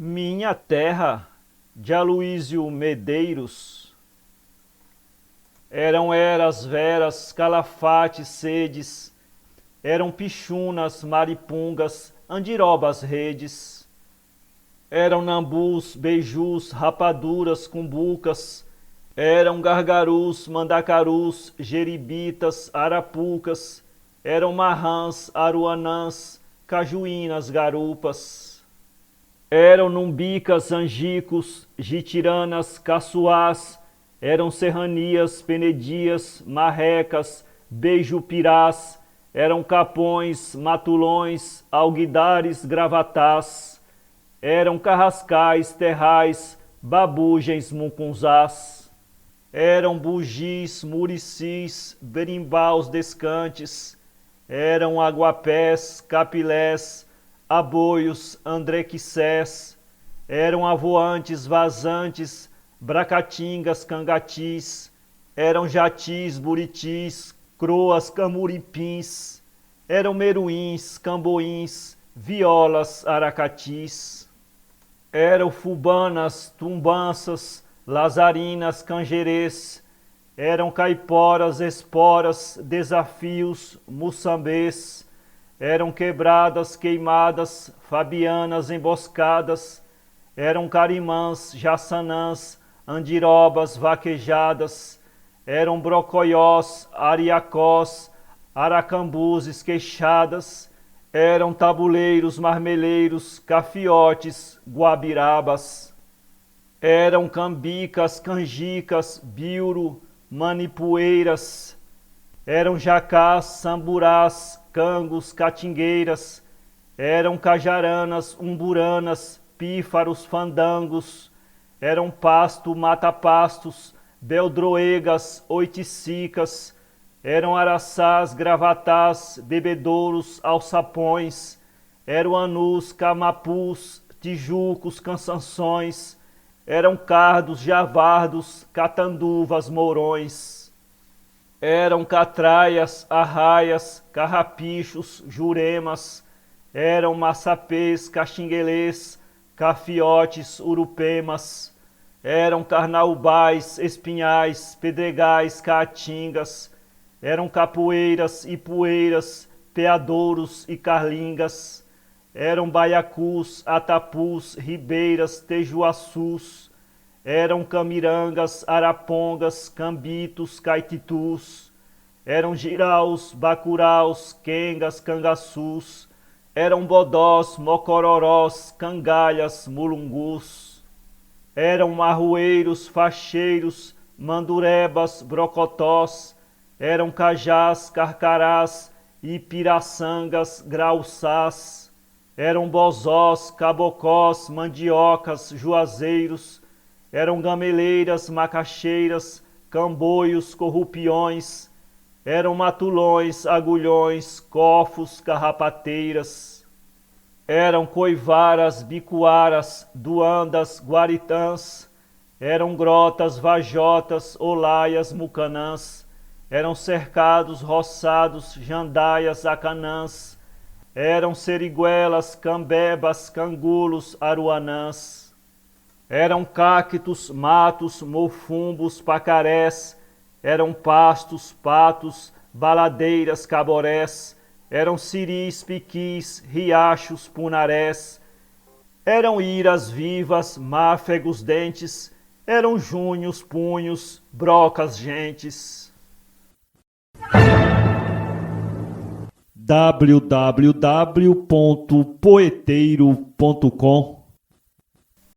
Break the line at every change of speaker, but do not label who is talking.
Minha Terra, de Aloísio Medeiros. Eram eras, veras, calafates, sedes, eram pichunas, maripungas, andirobas, redes. Eram nambus, beijus, rapaduras, cumbucas, eram gargarus, mandacarus, jeribitas, arapucas, eram marrãs, aruanãs, cajuínas, garupas. Eram numbicas, angicos, jitiranas, caçuás, eram serranias, penedias, marrecas, beijupirás, eram capões, matulões, alguidares, gravatás, eram carrascais, terrais, babugens, mucunzás, eram bugis, muricis, berimbaus descantes, eram aguapés, capilés, aboios, andrequissés, eram avoantes, vazantes, bracatingas, cangatis, eram jatis, buritis, croas, camuripins, eram meruins, camboins, violas, aracatis, eram fubanas, tumbanças, lazarinas, canjerês, eram caiporas, esporas, desafios, muçambês, eram quebradas, queimadas, fabianas, emboscadas, eram carimãs, jaçanãs, andirobas, vaquejadas, eram brocoiós, ariacós, aracambuzes, queixadas, eram tabuleiros, marmeleiros, cafiotes, guabirabas, eram cambicas, canjicas, biuro, manipoeiras, eram jacás, samburás, cangos, catingueiras, eram cajaranas, umburanas, pífaros, fandangos, eram pasto, mata-pastos, beldroegas, oiticicas, eram araçás, gravatás, bebedouros, alçapões, eram anus, camapus, tijucos, cansanções, eram cardos, javardos, catanduvas, mourões. Eram catraias, arraias, carrapichos, juremas, eram maçapês, caxinguelês, cafiotes, urupemas, eram carnaubais, espinhais, pedregais, caatingas, eram capoeiras, ipueiras, peadouros e carlingas, eram baiacus, atapus, ribeiras, tejuaçus, eram camirangas, arapongas, cambitos, caititus, eram giraus, bacuraus, quengas, cangaçus, eram bodós, mocororós, cangalhas, mulungus, eram marroeiros, facheiros, mandurebas, brocotós, eram cajás, carcarás, ipiraçangas, grauçás, eram bozós, cabocós, mandiocas, juazeiros, eram gameleiras, macaxeiras, camboios, corrupiões, eram matulões, agulhões, cofos, carrapateiras, eram coivaras, bicuaras, duandas, guaritãs, eram grotas, vajotas, olaias, mucanãs, eram cercados, roçados, jandaias, acanãs, eram seriguelas, cambebas, cangulos, aruanãs. Eram cactos, matos, mofumbos, pacarés, eram pastos, patos, baladeiras, caborés, eram siris, piquis, riachos, punarés, eram iras vivas, máfegos, dentes, eram junhos, punhos, brocas, gentes.
www.poeteiro.com